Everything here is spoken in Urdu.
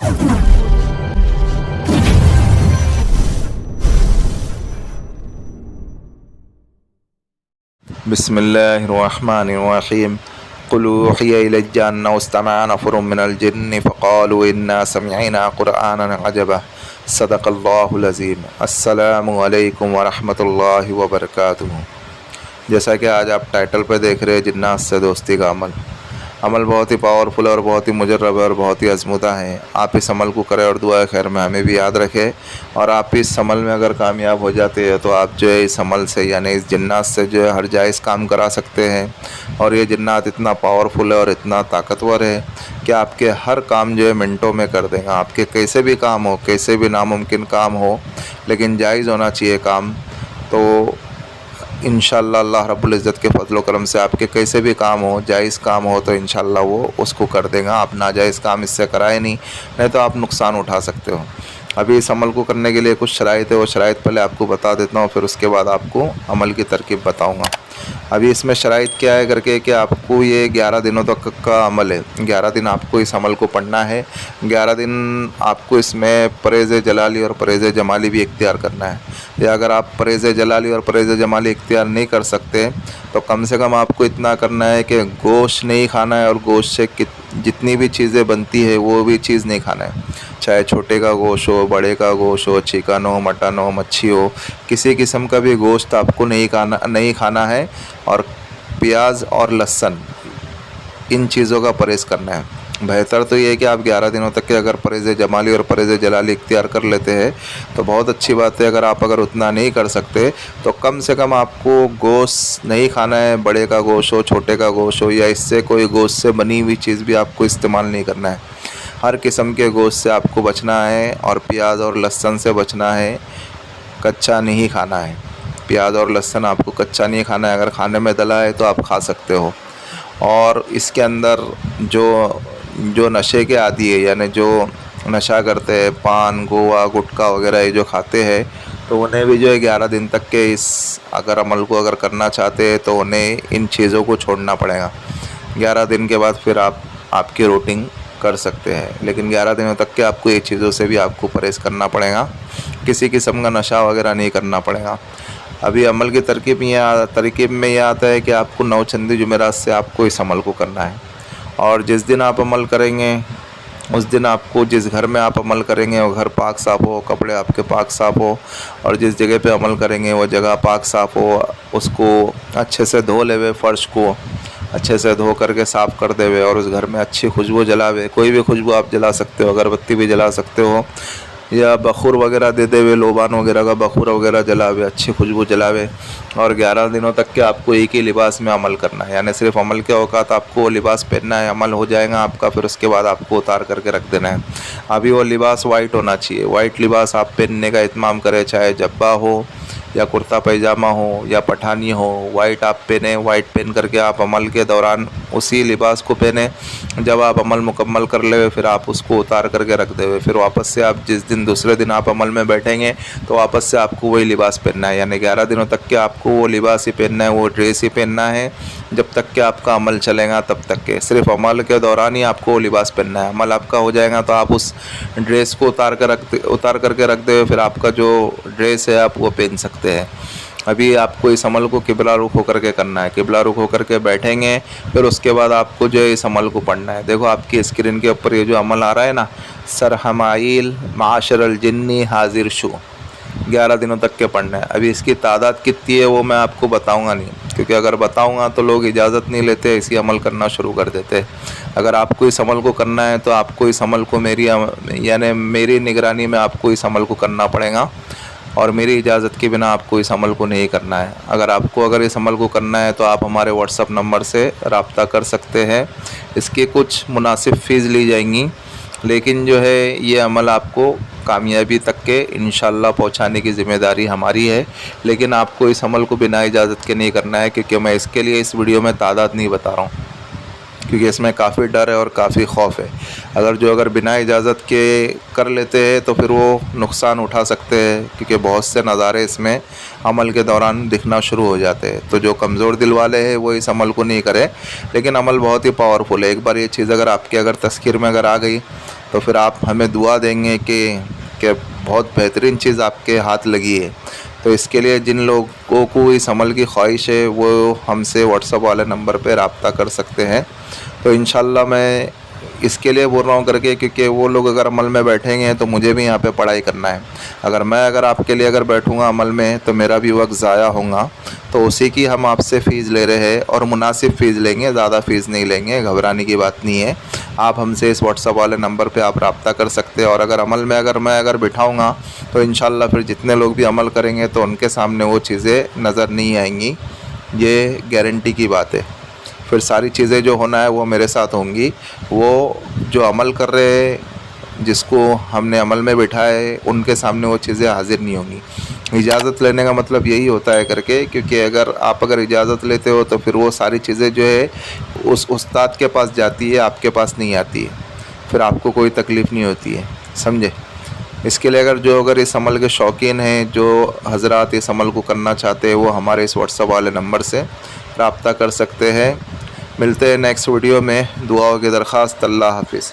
بسم اللہ الرحمن الرحیم قل اوحی الی انہ استمع نفر من الجن فقالوا انا سمعنا قرآنا عجبا صدق اللہ العظیم۔ السلام علیکم ورحمۃ اللہ وبرکاتہ۔ جیسا کہ آج آپ ٹائٹل پہ دیکھ رہے ہیں جنات سے دوستی کا عمل بہت ہی پاورفل اور بہت ہی مجرب ہے اور بہت ہی آزمودہ ہے۔ آپ اس عمل کو کریں اور دعائے خیر میں ہمیں بھی یاد رکھے، اور آپ اس عمل میں اگر کامیاب ہو جاتے ہیں تو آپ جو ہے اس عمل سے یعنی اس جنات سے جو ہے ہر جائز کام کرا سکتے ہیں۔ اور یہ جنات اتنا پاورفل ہے اور اتنا طاقتور ہے کہ آپ کے ہر کام جو ہے منٹوں میں کر دیں گا۔ آپ کے کیسے بھی کام ہو، کیسے بھی ناممکن کام ہو، لیکن جائز ہونا چاہیے کام، تو انشاءاللہ اللہ رب العزت کے فضل و کرم سے آپ کے کیسے بھی کام ہو، جائز کام ہو تو انشاءاللہ وہ اس کو کر دے گا۔ آپ ناجائز کام اس سے کرائے نہیں تو آپ نقصان اٹھا سکتے ہو۔ ابھی اس عمل کو کرنے کے لیے کچھ شرائط ہے، وہ شرائط پہلے آپ کو بتا دیتا ہوں، پھر اس کے بعد آپ کو عمل کی ترکیب بتاؤں گا۔ ابھی اس میں شرائط کیا ہے کر کے کہ آپ کو یہ 11 دنوں تک کا عمل ہے۔ 11 دن آپ کو اس عمل کو پڑھنا ہے۔ 11 دن آپ کو اس میں پرہیز جلالی اور پرہیز جمالی بھی اختیار کرنا ہے۔ یا اگر آپ پرہیز جلالی اور پرہیز جمالی اختیار نہیں کر سکتے تو کم سے کم آپ کو اتنا کرنا ہے کہ گوشت نہیں کھانا ہے، اور گوشت سے جتنی بھی چیزیں بنتی ہے وہ بھی چیز نہیں کھانا ہے، چاہے چھوٹے کا گوشت ہو، بڑے کا گوشت ہو، چکن ہو، مٹن ہو، مچھی ہو، کسی قسم کا بھی گوشت آپ کو نہیں کھانا ہے۔ اور پیاز اور لہسن، ان چیزوں کا پرہیز کرنا ہے۔ بہتر تو یہ ہے کہ آپ 11 دنوں تک کے اگر پرہیز جمالی اور پرہیز جلالی اختیار کر لیتے ہیں تو بہت اچھی بات ہے۔ اگر اتنا نہیں کر سکتے تو کم سے کم آپ کو گوشت نہیں کھانا ہے، بڑے کا گوشت ہو، چھوٹے کا گوشت ہو، یا اس سے کوئی گوشت سے بنی ہوئی چیز بھی آپ کو استعمال نہیں کرنا ہے۔ ہر قسم کے گوشت سے آپ کو بچنا ہے، اور پیاز اور لہسن سے بچنا ہے، کچا نہیں کھانا ہے۔ پیاز اور لہسن آپ کو کچا نہیں کھانا ہے، اگر کھانے میں ڈلا ہے تو آپ کھا سکتے ہو۔ اور اس کے اندر جو نشے کے عادی ہے، یعنی جو نشہ کرتے ہیں، پان، گوا، گٹکا وغیرہ یہ جو کھاتے ہیں، تو انہیں بھی جو ہے 11 دن تک کے اس عمل کو اگر کرنا چاہتے ہیں تو انہیں ان چیزوں کو چھوڑنا پڑے گا۔ 11 دن کے بعد پھر آپ کی روٹنگ کر سکتے ہیں، لیکن 11 دنوں تک کے آپ کو یہ چیزوں سے بھی آپ کو پرہیز کرنا پڑے گا، کسی قسم کا نشہ وغیرہ نہیں کرنا پڑے گا۔ ابھی عمل کی ترکیب میں یہ آتا ہے کہ آپ کو 9 چندی جمعرات سے آپ کو اس عمل کو کرنا ہے، اور جس دن آپ عمل کریں گے اس دن آپ کو جس گھر میں آپ عمل کریں گے وہ گھر پاک صاف ہو، کپڑے آپ کے پاک صاف ہو، اور جس جگہ پہ عمل کریں گے وہ جگہ پاک صاف ہو، اس کو اچھے سے دھو لے ہوئے، فرش کو اچھے سے دھو کر کے صاف کر دے ہوئے، اور اس گھر میں اچھی خوشبو جلاوے، کوئی بھی خوشبو آپ جلا سکتے ہو، اگربتی بھی جلا سکتے ہو، یا بخور وغیرہ دیتے ہوئے، لوبان وغیرہ کا بخور وغیرہ جلاوے، اچھی خوشبو جلاوے۔ اور 11 دنوں تک کہ آپ کو ایک ہی لباس میں عمل کرنا ہے، یعنی صرف عمل کے اوقات آپ کو وہ لباس پہننا ہے، عمل ہو جائے گا آپ کا، پھر اس کے بعد آپ کو اتار کر کے رکھ دینا ہے۔ ابھی وہ لباس وائٹ ہونا چاہیے، وائٹ لباس آپ پہننے کا اہتمام کریں، چاہے جبہ ہو یا کرتا پیجامہ ہو یا پٹھانی ہو، وائٹ آپ پہنیں، وائٹ پہن کر کے آپ عمل کے دوران اسی لباس کو پہنیں۔ جب آپ عمل مکمل کر لے پھر آپ اس کو اتار کر کے رکھ دے ہوئے، پھر واپس سے آپ جس دن دوسرے دن آپ عمل میں بیٹھیں گے تو واپس سے آپ کو وہی لباس پہننا ہے، یعنی 11 دنوں تک کہ آپ کو وہ لباس ہی پہننا ہے، وہ ڈریس ہی پہننا ہے، جب تک کہ آپ کا عمل چلے گا تب تک کے صرف عمل کے دوران ہی آپ کو وہ لباس پہننا ہے۔ عمل آپ کا ہو جائے گا تو آپ اس ڈریس کو اتار کر کے رکھ دے ہوئے پھر آپ کا جو ڈریس ہے آپ وہ پہن سکتے ہیں۔ ابھی آپ کو اس عمل کو قبلہ رخ ہو کر کے کرنا ہے، قبلہ رخ ہو کر کے بیٹھیں گے، پھر اس کے بعد آپ کو جو ہے اس عمل کو پڑھنا ہے۔ دیکھو آپ کی اسکرین کے اوپر یہ جو عمل آ رہا ہے نا، سرحمائل معاشر الجنی حاضر شو، 11 دنوں تک کے پڑھنا ہے۔ ابھی اس کی تعداد کتنی ہے وہ میں آپ کو بتاؤں گا نہیں، کیونکہ اگر بتاؤں گا تو لوگ اجازت نہیں لیتے، اسی عمل کرنا شروع کر دیتے۔ اگر آپ کو اس عمل کو کرنا ہے تو آپ کو اس عمل کو میری نگرانی میں آپ کو اس عمل کو کرنا پڑے گا، اور میری اجازت کے بنا آپ کو اس عمل کو نہیں کرنا ہے۔ اگر اس عمل کو کرنا ہے تو آپ ہمارے واٹس ایپ نمبر سے رابطہ کر سکتے ہیں۔ اس کی کچھ مناسب فیس لی جائیں گی، لیکن جو ہے یہ عمل آپ کو کامیابی تک کے انشاءاللہ پہنچانے کی ذمہ داری ہماری ہے، لیکن آپ کو اس عمل کو بنا اجازت کے نہیں کرنا ہے، کیونکہ میں اس کے لیے اس ویڈیو میں تعداد نہیں بتا رہا ہوں، کیونکہ اس میں کافی ڈر ہے اور کافی خوف ہے۔ اگر بنا اجازت کے کر لیتے ہیں تو پھر وہ نقصان اٹھا سکتے ہیں، کیونکہ بہت سے نظارے اس میں عمل کے دوران دکھنا شروع ہو جاتے ہیں۔ تو جو کمزور دل والے ہیں وہ اس عمل کو نہیں کرے، لیکن عمل بہت ہی پاورفل ہے۔ ایک بار یہ چیز اگر آپ کے تذکیر میں آ گئی تو پھر آپ ہمیں دعا دیں گے کہ بہت بہترین چیز آپ کے ہاتھ لگی ہے۔ تو اس کے لیے جن لوگوں کو اس عمل کی خواہش ہے وہ ہم سے واٹس ایپ والے نمبر پہ رابطہ کر سکتے ہیں۔ تو انشاءاللہ میں اس کے لیے بول رہا ہوں کر کے، کیونکہ وہ لوگ اگر عمل میں بیٹھیں گے تو مجھے بھی یہاں پہ پڑھائی کرنا ہے۔ اگر آپ کے لیے بیٹھوں گا عمل میں تو میرا بھی وقت ضائع ہوگا۔ تو اسی کی ہم آپ سے فیس لے رہے ہیں، اور مناسب فیس لیں گے، زیادہ فیس نہیں لیں گے، گھبرانے کی بات نہیں ہے۔ آپ ہم سے اس واٹس ایپ والے نمبر پہ آپ رابطہ کر سکتے ہیں، اور عمل میں میں بٹھاؤں گا تو انشاءاللہ پھر جتنے لوگ بھی عمل کریں گے تو ان کے سامنے وہ چیزیں نظر نہیں آئیں گی، یہ گارنٹی کی بات ہے۔ پھر ساری چیزیں جو ہونا ہے وہ میرے ساتھ ہوں گی۔ وہ جو عمل کر رہے ہیں، جس کو ہم نے عمل میں بٹھایا ہے، ان کے سامنے وہ چیزیں حاضر نہیں ہوں گی۔ اجازت لینے کا مطلب یہی ہوتا ہے کیونکہ آپ اجازت لیتے ہو تو پھر وہ ساری چیزیں جو ہے اس استاد کے پاس جاتی ہے، آپ کے پاس نہیں آتی ہے، پھر آپ کو کوئی تکلیف نہیں ہوتی ہے، سمجھے؟ اس کے لیے اگر اس عمل کے شوقین ہیں، جو حضرات اس عمل کو کرنا چاہتے ہیں، وہ ہمارے اس واٹس ایپ والے نمبر سے رابطہ کر سکتے ہیں۔ ملتے ہیں نیکسٹ ویڈیو میں۔ دعاؤں کی درخواست۔ اللہ حافظ۔